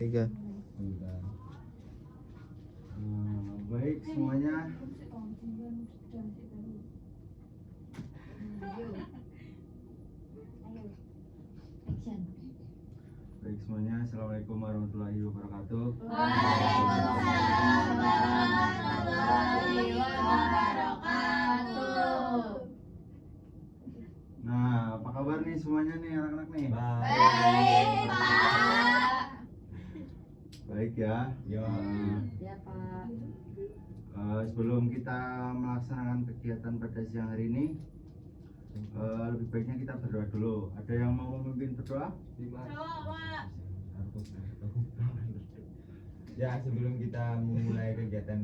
Tiga. Baik semuanya. Baik semuanya. Assalamualaikum warahmatullahi wabarakatuh. Waalaikumsalam warahmatullahi wabarakatuh. Nah, apa kabar nih semuanya nih anak-anak nih? Baik, Pak. Baik ya. Ya. Ya, Pak. Sebelum kita melaksanakan kegiatan pada siang hari ini, lebih baiknya kita berdoa dulu. Ada yang mau memimpin berdoa? Pak. Ya, sebelum kita memulai kegiatan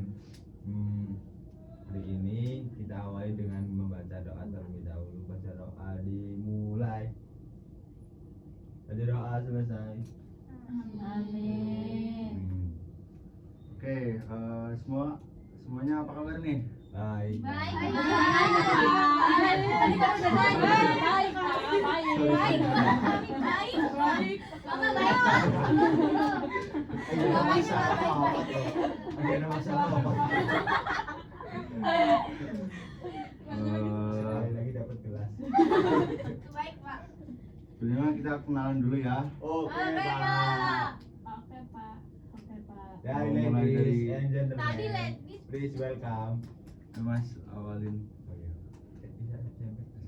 hari ini, kita awali dengan membaca doa terlebih dahulu. Baca doa dimulai. Baca doa selesai. Amin. Oke, semuanya apa kabar nih? Baik. Baik, Sorry, Ada masalah apa tuh? Ada masalah apa? Sekali lagi dapat gelas. Baik, Pak. Sebelumnya kita kenalan dulu ya. Oke, Oke, Pak. Pak. Oke, Pak. Dari Mulai ladies dari- and gentlemen. Tadi ladies. Please welcome. Mas awalin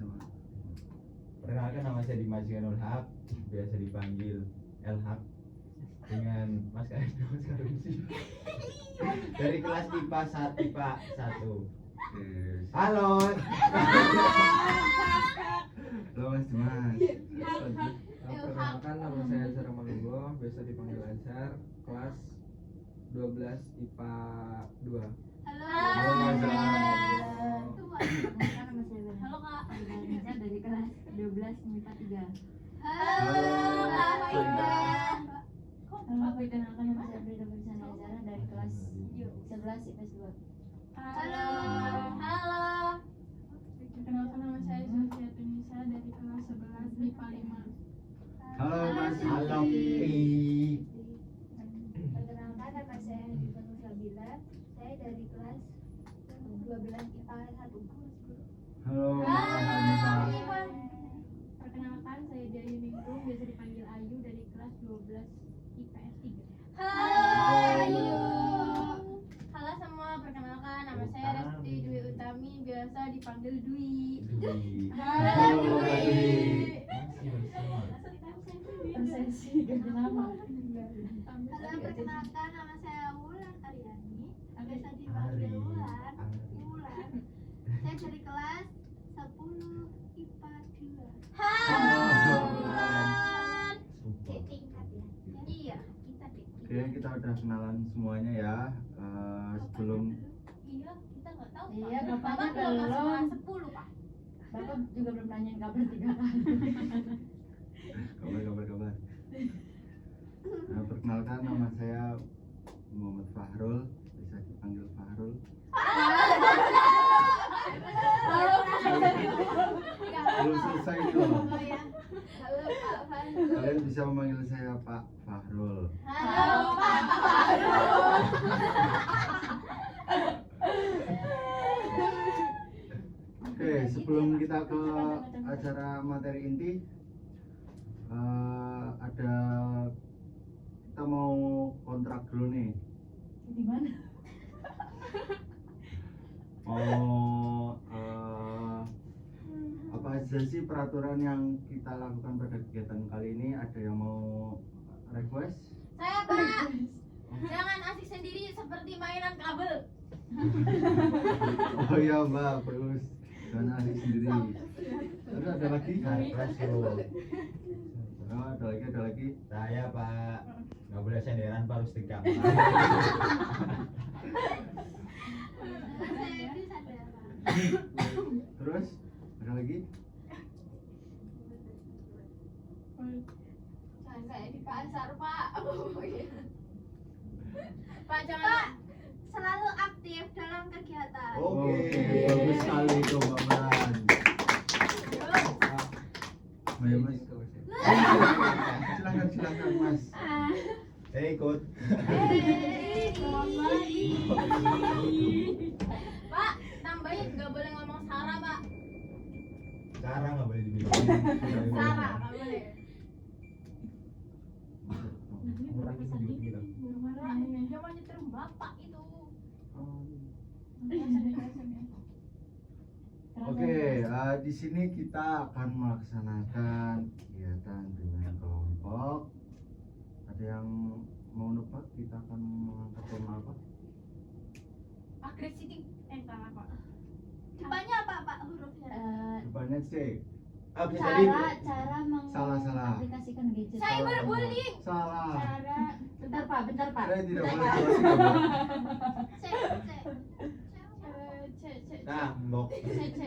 sama. Perkenalkan, nama saya Dimas Ganul Haq, biasa dipanggil El Haq, dengan Mas Karusi dari kelas IPA 1. Oke. Halo. Halo Mas Dimas. Perkenalkan, nama saya Azhar Malugo, biasa dipanggil Azhar, kelas 12 IPA 2. Halo. Halo, Mas. Halo, Kak. Nisa dari kelas 12 MIPA 3. Halo, Kak Faida. Halo, perkenalkan nama saya Frida Bersana Zara dari kelas 11 IPS 2. Halo. Halo. Perkenalkan, nama saya Sofia Tunisa dari kelas 11 MIPA 5. Halo Mas. Halo. Perkenalkan nama saya Diva Nusabila. Saya dari kelas 12 IPA 1. Halo Mas Hanifah. Perkenalkan, saya Jayu Ningrum, biasa dipanggil Ayu dari kelas 12 IPS 3. Halo, Ayu. Halo semua, perkenalkan nama saya Resti Dwi Utami, biasa dipanggil Dwi. Halo Dwi. Persesi ganti nama. Halo, perkenalkan nama saya Wulan Aryani, biasa dipanggil Wulan. Wulan. Saya dari kelas 10 IPA 2. Halo, Wulan. Tingkat ya? Iya, kita tingkat. Oke, kita udah kenalan semuanya ya. Sebelum Iya, kita nggak tahu. Iya, Pak. bapaknya Bapak belum masuk belum. kelas 10, Pak. Bapak juga belum nanyain kabar 3 kali. kabar. Nah, perkenalkan nama saya Muhammad Fahrul, bisa dipanggil Fahrul. Belum selesai itu. Oh ya. Halo, Pak Fahrul. Kalian bisa memanggil saya Pak Fahrul. Halo, Pak Fahrul. Oke, sebelum kita ke acara materi inti, ada kita mau kontrak dulu nih. Di mana? Mau apa aja sih peraturan yang kita lakukan pada kegiatan kali ini? Ada yang mau request? Saya, Pak. Jangan asik sendiri seperti mainan kabel. Oh iya Mbak, bagus. Jangan asik sendiri. Terus ada lagi? Oh, ada lagi. Saya Pak, nggak boleh senderan Pak, harus tegak. Saya itu sadar, Pak. Terus ada lagi? Jangan kayak di pasar, Pak. Pak, jangan selalu aktif dalam kegiatan. Oke. Bagus sekali itu Mbak Meran. Ayo Mas. Silakan Mas. Ikut. Pak, tambahin nggak boleh ngomong Sarah, Pak. Sekarang nggak boleh dibilang. Sarah, nggak boleh. Orang itu juga bilang. Marah, dia mau nyetir bapak itu. Oke, di sini kita akan melaksanakan kegiatan dengan kelompok. Ada yang mau nebak kita akan mengangkat tema apa? Agresif. Salah, Pak. Depannya apa, Pak, hurufnya? Depannya C. Bisa di. Cara Salah. mengaplikasikan gadget. Cyberbullying. Salah. Cara bentar Pak. Saya tidak boleh jelasin ya, Pak. Nah, box.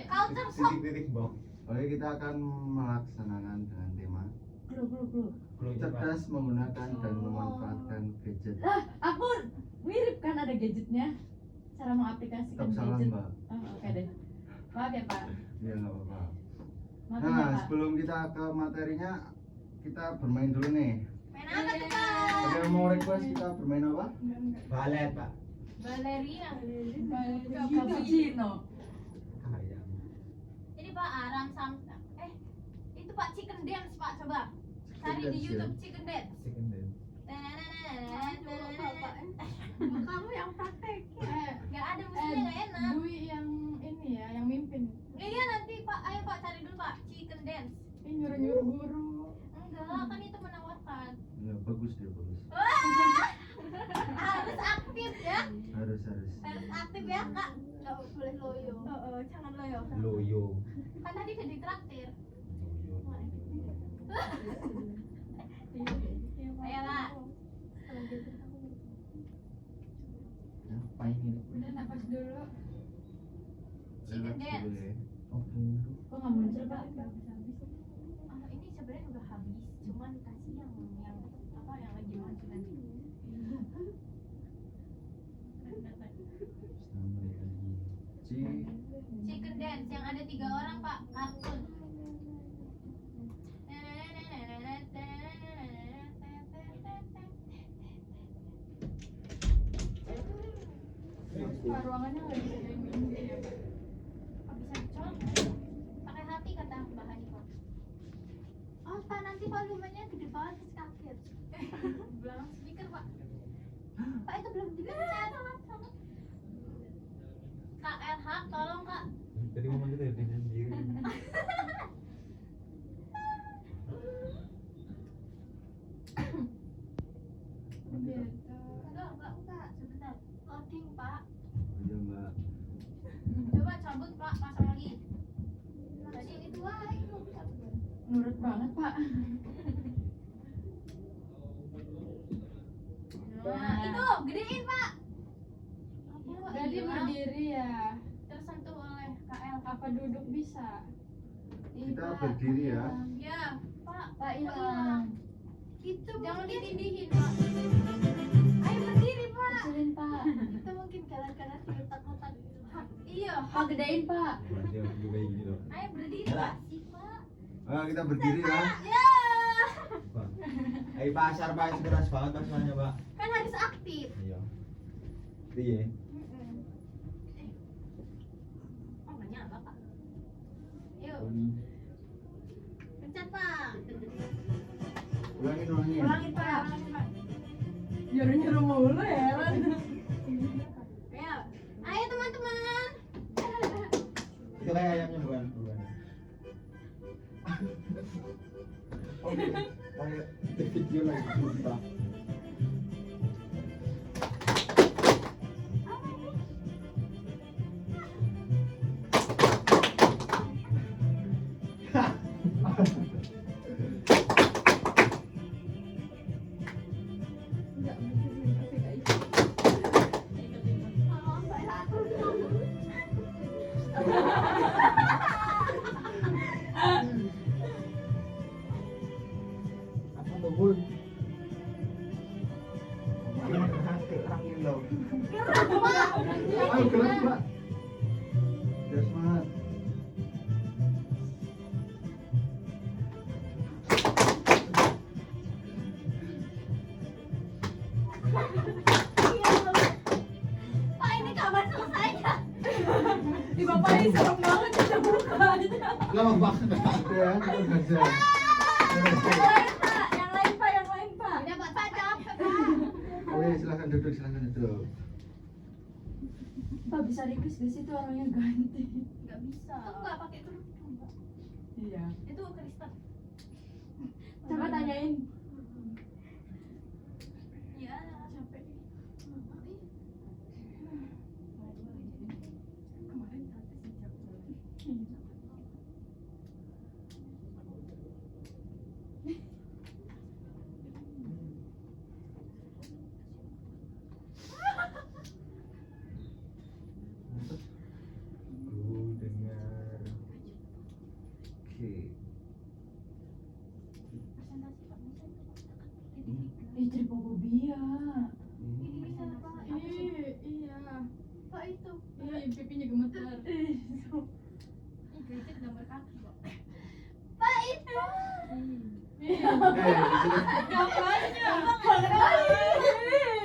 Culture shock. Titik box. Oke, kita akan melaksanakan dengan tema Clue. cerdas menggunakan dan memanfaatkan gadget. Lah, aku mirip kan ada gadgetnya. Cara mengaplikasikan Tetap salah, gadget. Mbak. Oh, oke deh. Maaf ya Pak. Ya nggak apa-apa. Maaf ya Nah, Pak. sebelum kita ke materinya, kita bermain dulu nih. Main apa tuh, Pak? Ada yang mau request kita bermain apa? Balet, Pak. Ballerina. Cappuccino. Ayam. Ini Pak Aram Sam. Itu Pak Chicken Dance, Pak, coba. Cari di YouTube Chicken Dance. Chicken dance. Kamu yang praktek. Gak ada musiknya, gak enak. Dwi yang ini ya, yang mimpin. Iya nanti Pak, ayo Pak cari dulu Pak Chicken Dance. Ini nyuruh-nyuruh guru. Enggak, kan itu menawarkan. Ya, bagus deh, bagus. Harus aktif ya. Harus. Harus aktif ya, Kak. Gak boleh loyo. Jangan loyo. Loyo. Kan tadi udah ditraktir. Ayo Kak. Ngapain ini? Udah napas dulu. Chicken Dance. Dulu ya. Oke. Kok nggak muncul Pak? Ini sebenarnya udah habis, cuman kasih yang apa yang lagi maju nanti. Chicken Dance yang ada 3 orang Pak, kartun. Ruangannya nggak bisa ada yang mimpin ya Pak. Kok bisa dicolok? Pakai hati kata Mbak Hanifah. Oh Pak, nanti volumenya gede banget terus kaget. Belakang speaker Pak. Pak itu belum juga saya sama. Kak LH, tolong Kak. Tadi ngomong gitu ya, diri sendiri. Enggak, sebentar. Loading Pak. Iya, Mbak. Coba cabut Pak, pasang lagi. Tadi itu itu. Nurut banget Pak. Nah, itu gedein Pak. Berarti berdiri ya. Tersentuh oleh KL. Apa duduk bisa? Kita berdiri ya. Ya, Pak. Pak hilang. Itu jangan ditindihin Pak. Ayo berdiri Pak. Kecilin Pak. Itu mungkin gara-gara diletak-letak. Iya. Pak gedein Pak. Berarti harus juga kayak gini loh. Ayo berdiri Yalah. Pak. Si Pak. Ayo kita berdiri ya. Ya. Pak. Ayo pasar Pak, itu keras banget pasalnya Pak. Kan harus aktif. Iya. Iya. Oh, nggak nyala Pak. Yuk, Hmm. pencet Pak. Ulangin. Ulangin Pak. Nyuruh-nyuruh mulu ya kan. Ayo. Ayo teman-teman. Itu kayak ayamnya bukan. Oke. Kayak itu video lagi sumpah. Enggak bisa tapi nggak bisa. Oh, Mbak Ratu. Apa tuh bun? Kerangin loh. Ayo gerak, Mbak. Biar semangat. Pak, ini kapan selesainya? Di bapak ini serem banget ada mukanya. Lama banget ya, kita belajar. Yang lain pak, yang lain pak. Udah Pak, capek Pak. Oke, silakan duduk, silakan duduk. Pak bisa request gak sih tuh orangnya ganti? Nggak bisa. Aku nggak pakai kerudung Pak. Iya. Itu Kristen. Coba tanyain. Iya, capek. Kemarin satu sejak Ku dengar. Oke. Presentasi Pak, bisa itu Pak. tripofobia. Ini bisa Pak. Iya. Pak itu. Iya, yang pipinya gemetar. Ini gadget gambar kaki Pak. Pak itu.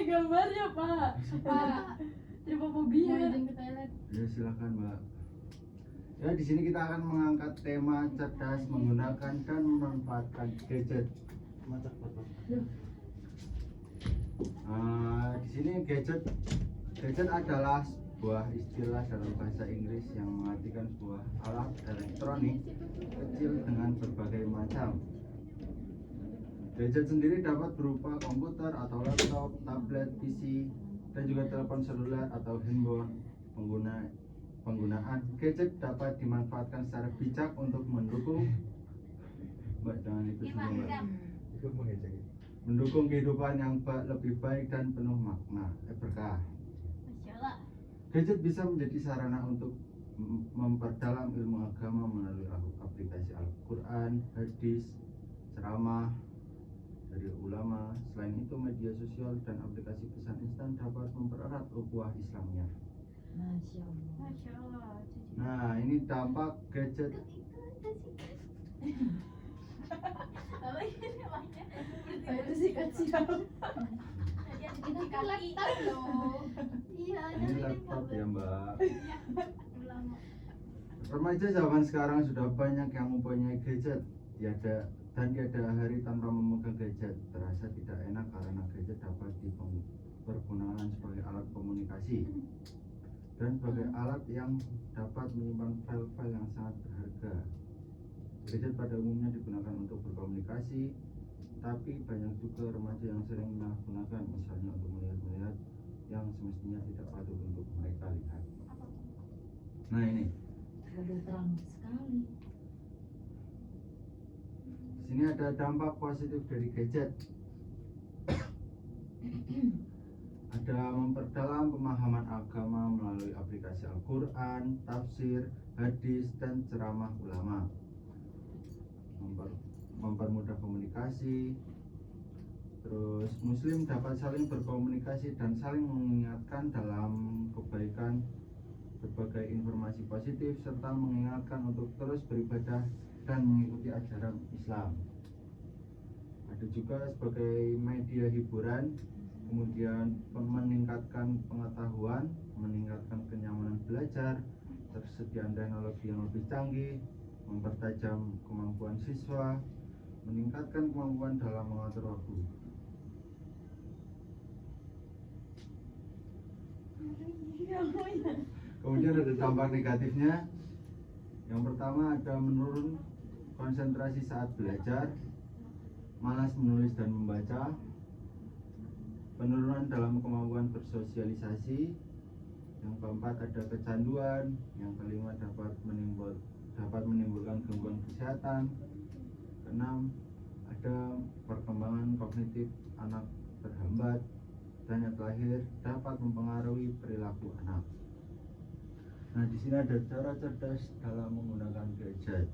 Gambarnya pak. Pak. Tripofobia. Izin ke toilet. Ya silakan Mbak. Ya di sini kita akan mengangkat tema cerdas menggunakan dan memanfaatkan gadget. Di sini gadget adalah sebuah istilah dalam bahasa Inggris yang mengartikan sebuah alat elektronik kecil dengan berbagai macam. Gadget sendiri dapat berupa komputer atau laptop, tablet, PC, dan juga telepon seluler atau handphone. Penggunaan gadget dapat dimanfaatkan secara bijak untuk mendukung Ikut mengejek. mendukung kehidupan yang lebih baik dan penuh makna, berkah. Masya Allah. Gadget bisa menjadi sarana untuk memperdalam ilmu agama melalui aplikasi Al-Quran, hadis, ceramah dari ulama. Selain itu, media sosial dan aplikasi pesan instan dapat mempererat ukhuwah Islamnya. Masya Allah. Masya Allah. Nah, ini dampak gadget. Apa ini namanya? Itu sih kecil. Itu kan laptop loh. Iya, Ini laptop ya, Mbak. Ulama. Remaja zaman sekarang sudah banyak yang mempunyai gadget. Tiada hari tanpa memegang gadget. Terasa tidak enak karena gadget dapat dipergunakan sebagai alat komunikasi dan sebagai alat yang dapat menyimpan file-file yang sangat berharga. Gadget pada umumnya digunakan untuk berkomunikasi, tapi banyak juga remaja yang sering menyalahgunakan, misalnya untuk melihat-lihat yang semestinya tidak patut untuk mereka lihat. Nah ini, Udah terang sekali. di sini ada dampak positif dari gadget. Ada memperdalam pemahaman agama melalui aplikasi Al-Quran, tafsir, hadis, dan ceramah ulama. Mempermudah komunikasi. Terus Muslim dapat saling berkomunikasi dan saling mengingatkan dalam kebaikan, berbagai informasi positif, serta mengingatkan untuk terus beribadah dan mengikuti ajaran Islam. Ada juga sebagai media hiburan, kemudian meningkatkan pengetahuan, meningkatkan kenyamanan belajar, tersediaan teknologi yang lebih canggih, mempertajam kemampuan siswa, meningkatkan kemampuan dalam mengatur waktu. Kemudian ada dampak negatifnya. Yang pertama ada menurun konsentrasi saat belajar, malas menulis dan membaca, penurunan dalam kemampuan bersosialisasi. Yang keempat ada kecanduan. Yang kelima dapat menimbulkan gangguan kesehatan. Keenam ada perkembangan kognitif anak terhambat. Dan yang terakhir dapat mempengaruhi perilaku anak. Nah, di sini ada cara cerdas dalam menggunakan gadget.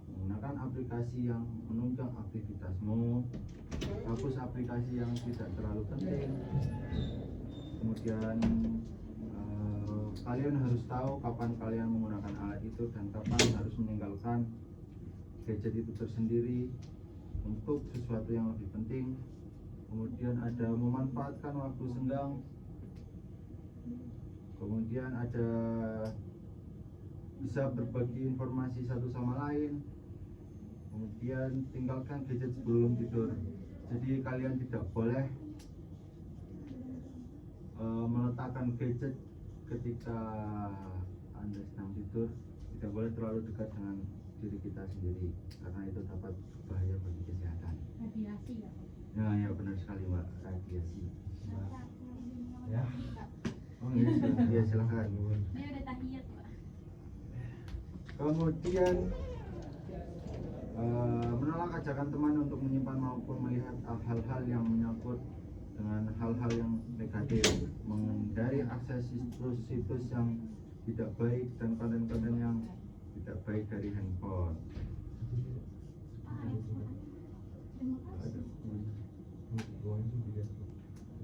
Menggunakan aplikasi yang menunjang aktivitasmu, hapus aplikasi yang tidak terlalu penting. Kemudian kalian harus tahu kapan kalian menggunakan alat itu dan kapan harus meninggalkan gadget itu tersendiri untuk sesuatu yang lebih penting, kemudian ada memanfaatkan waktu senggang, kemudian ada bisa berbagi informasi satu sama lain, kemudian tinggalkan gadget sebelum tidur. Jadi kalian tidak boleh meletakkan gadget ketika Anda sedang tidur. Tidak boleh terlalu dekat dengan diri kita sendiri karena itu dapat bahaya bagi kesehatan. Radiasi ya. Ya, ya benar sekali Mbak, radiasi. Ya. Oh iya, ya silahkan. Ini udah tahiyat, Pak. Kemudian menolak ajakan teman untuk menyimpan maupun melihat hal-hal yang menyangkut dengan hal-hal yang negatif, menghindari akses situs-situs yang tidak baik dan konten-konten yang tidak baik dari handphone.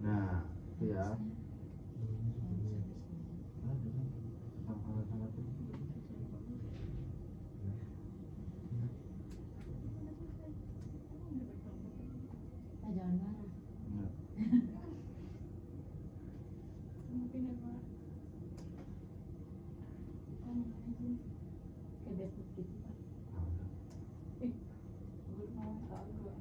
Nah, itu ya. Jangan marah. Nah, Mungkin ya, Pak. Kayak bebek gitu, Pak. Belum mau tahu, Pak.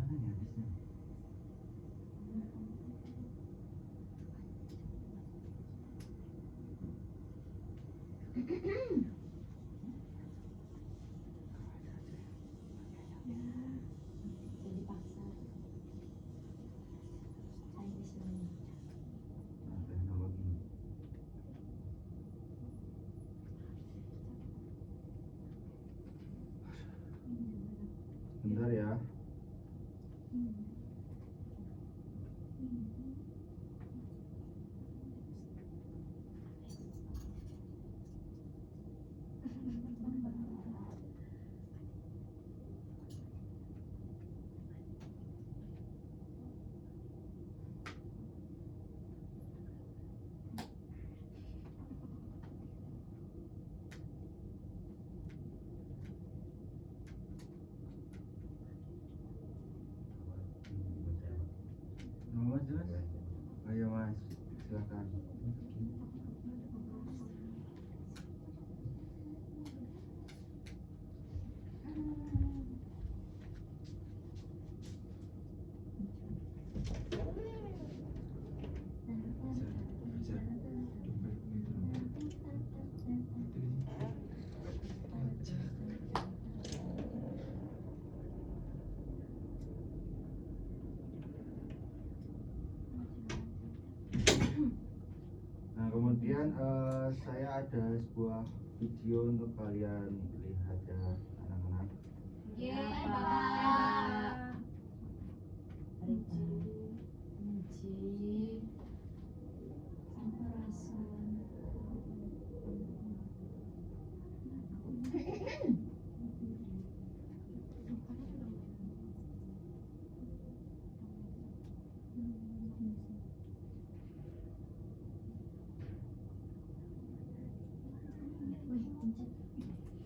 mana nih habisnya? Jadi paksa. Chinese money. Nah, teknologi. Bentar ya. Mas jelas? Ayo Mas, silakan. Nah kemudian saya ada sebuah video untuk kalian lihat ya anak-anak. Bapak.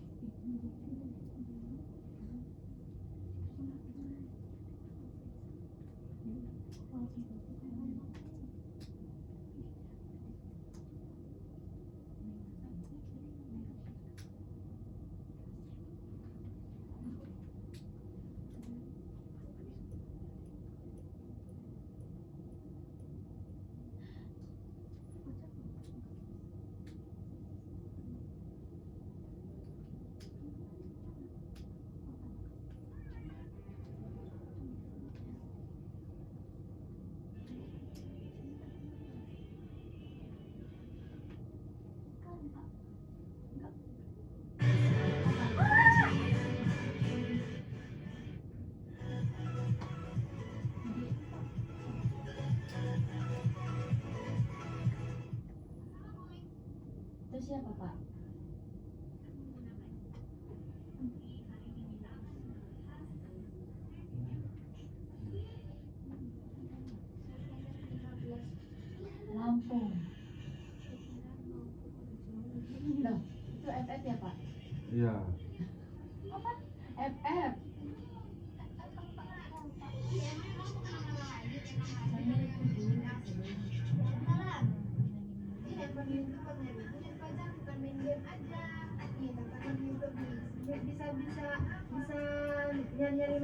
Itu siapa, Pak?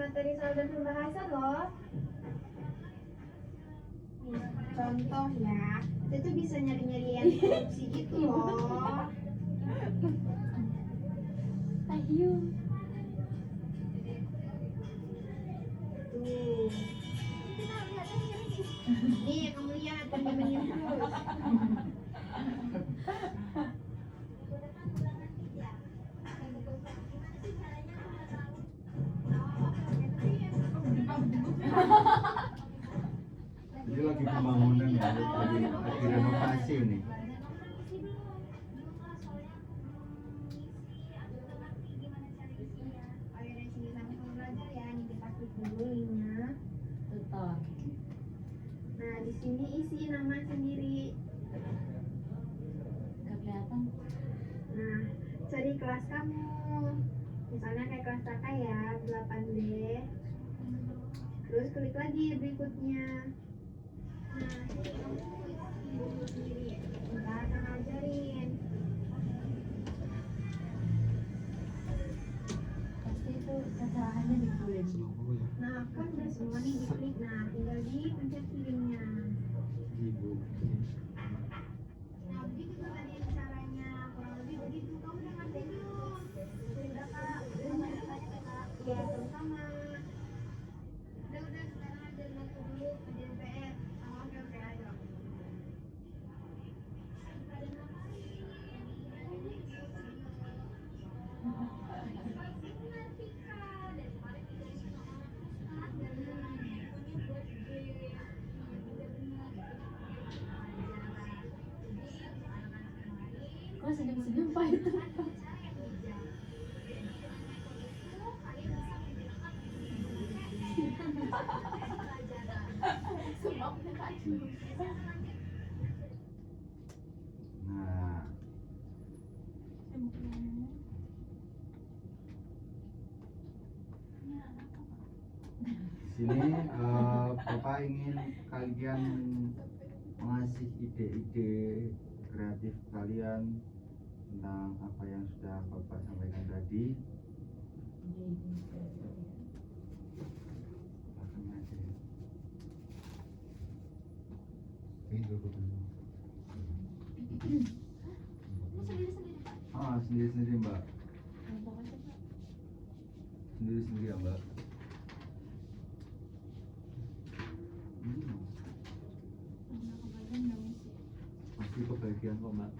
materi soal dan pembahasan loh. Nih, contoh ya, kita tuh bisa nyari-nyari yang korupsi gitu loh. Ayo. Tuh. Nih, kamu lihat temen-temennya terus. Jadi lagi pembangunan ya, lagi renovasi nih. Oh ya, dari sini sama kamu belajar ya, nih kita klik dulu linknya. Tutor. Nah, di sini isi nama sendiri. Gak kelihatan. Nah, cari kelas kamu. Misalnya kayak kelas kakak ya, 8B. Terus klik lagi berikutnya. Nah, ini kamu isi dulu sendiri. Ntar akan ngajarin. Pasti itu kesalahannya di kulit. Nah, kan udah semua nih diklik. Nah, tinggal dipencet linknya. Ibu. Nah, begitu tuh tadi caranya. Kurang lebih begitu. Kamu udah ngerti belum? Udah, Kak. Udah tanya-tanya ke Kak. Ya, sama-sama. Udah, sekarang ajarin aku dulu kerjain PR. Oke, ayo. Kok senyum-senyum Pak itu? Nah, di sini Bapak ingin kalian mengasih ide-ide kreatif kalian tentang apa yang sudah Bapak sampaikan tadi. Silakan aja. Ini sendiri-sendiri Pak. Sendiri-sendiri Mbak. Kelompok aja Pak. Sendiri-sendiri ya Mbak. Karena kebagian nggak mesti. Masih kebagian kok Mbak.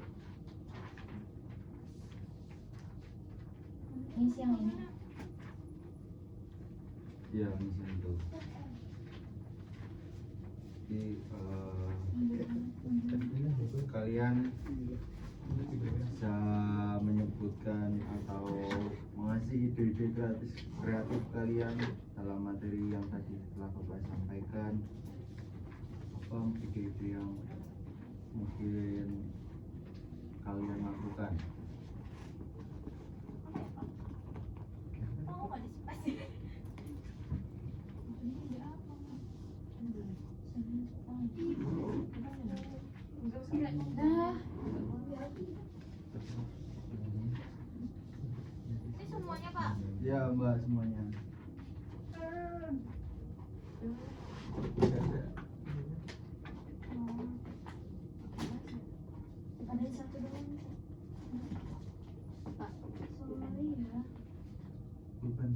Ini siang ini. Iya, misalnya itu. Jadi kalian bisa menyebutkan atau mengasih ide-ide kreatif kalian dalam materi yang tadi telah Bapak sampaikan. Apa ide-ide yang mungkin kalian lakukan? Tahu nggak di spasi? Ini ada apa? Dah. Ini semuanya Pak. Ya Mbak, semuanya. Ada satu doang. Pak, sorry ya. Bukan.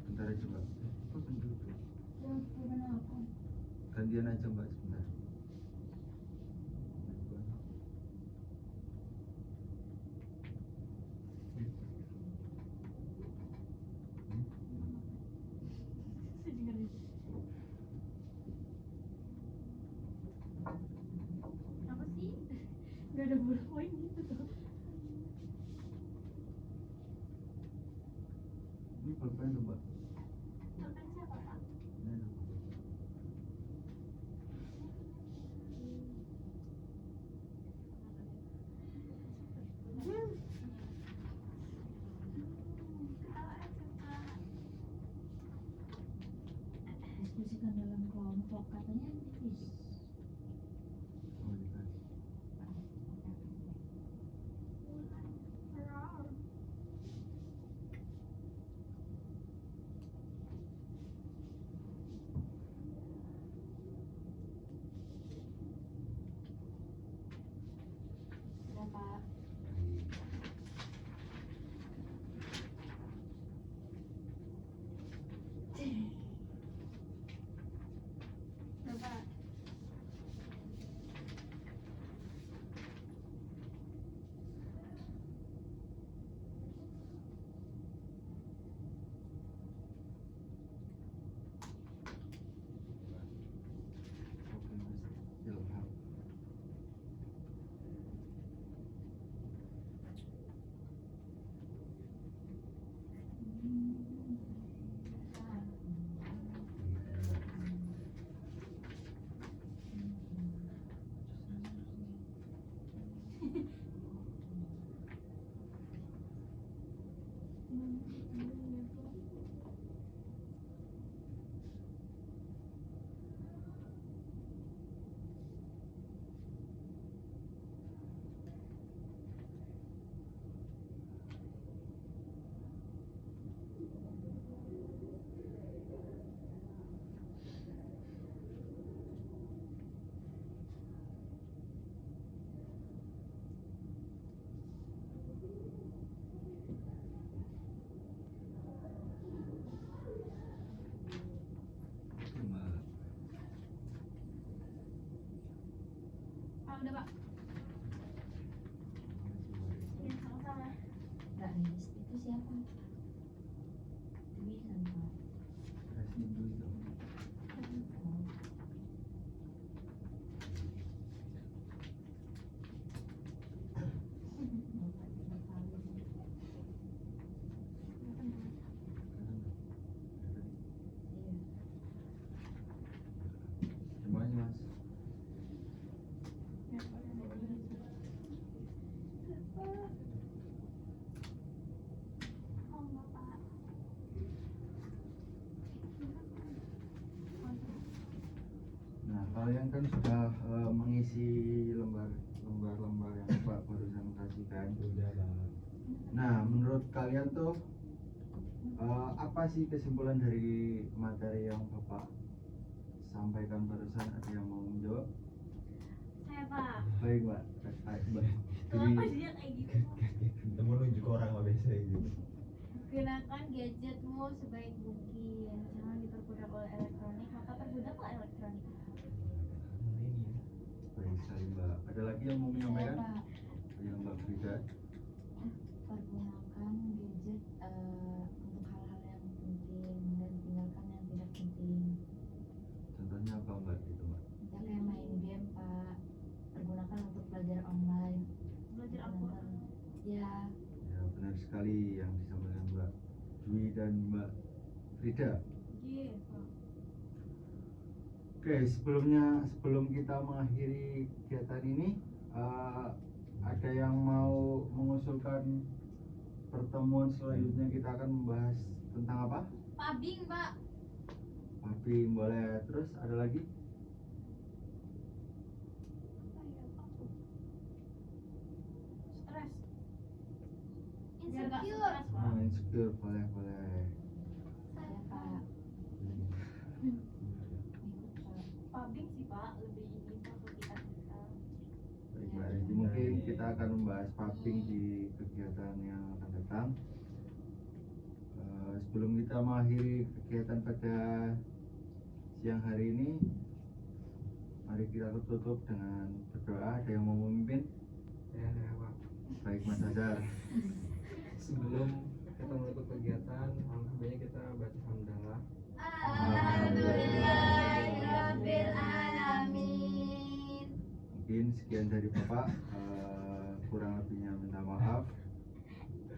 Bentar aja Mbak. Bukan dulu. Bukan apa? Gantian aja Mbak sebentar. Apa sih? Gak ada poin gitu tuh. Ini pulpen tuh Mbak. Pulpen siapa Pak? Ini tuh. Ketawa aja Pak. Diskusikan dalam kelompok katanya Pak, udah Pak. Iya, sama-sama. Mbak Nis itu siapa? Dwi kan Pak. Residu itu. Oh. Bapak tidak tahu. Iya. Terima kasih mas. Ya, Pak, udah ada di sini. Oh, Bapak. Nah, kalian kan sudah mengisi lembar-lembar yang Pak barusan kasihkan. Sudah Pak. Nah, menurut kalian tuh apa sih kesimpulan dari materi yang Bapak sampaikan barusan? Ada yang mau menjawab? Saya, Pak. Baik, Mbak. Baik, Mbak. Kenapa Dwi. dia kayak gitu? Kita mau nunjuk orang Pak biasa gitu. Gunakan gadgetmu sebaik mungkin. Jangan diperbudak oleh elektronik, maka terbudaklah elektronik. Ini ya. Baik sekali, Mbak. Ada lagi yang mau Saya menyampaikan? Pak, Yang Mbak Frida. pergunakan gadget untuk hal-hal yang penting dan tinggalkan yang tidak penting. Contohnya apa, Mbak? Itu, Mbak. Kita kayak main game Pak, pergunakan untuk belajar online. Belajar Al-Quran. Ya, Ya, benar sekali yang disampaikan Mbak Dwi dan Mbak Frida. Iya, Pak. Oke, sebelum kita mengakhiri kegiatan ini, ada yang mau mengusulkan pertemuan selanjutnya kita akan membahas tentang apa? Pabing, Pak. Tapi boleh. Terus ada lagi? Stres. Biar nggak Insecure. stres, Pak. Insecure, boleh. saya Pak. Ikut Pak. Pabing sih Pak, lebih ini untuk kita. Baik, Mbak. Jadi mungkin kita akan membahas pubbing di kegiatan yang akan datang. Sebelum kita mengakhiri kegiatan pada siang hari ini, mari kita tutup dengan berdoa. Ada yang mau memimpin? Ya, Pak. Baik, Mas Azhar. Sebelum kita menutup kegiatan, alangkah baiknya kita baca hamdalah. Alhamdulillahirabbil alamin. Mungkin sekian dari Bapak. Kurang lebihnya minta maaf.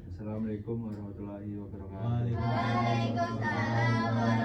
Assalamualaikum warahmatullahi wabarakatuh. Waalaikumsalam. Waalaikumsalam.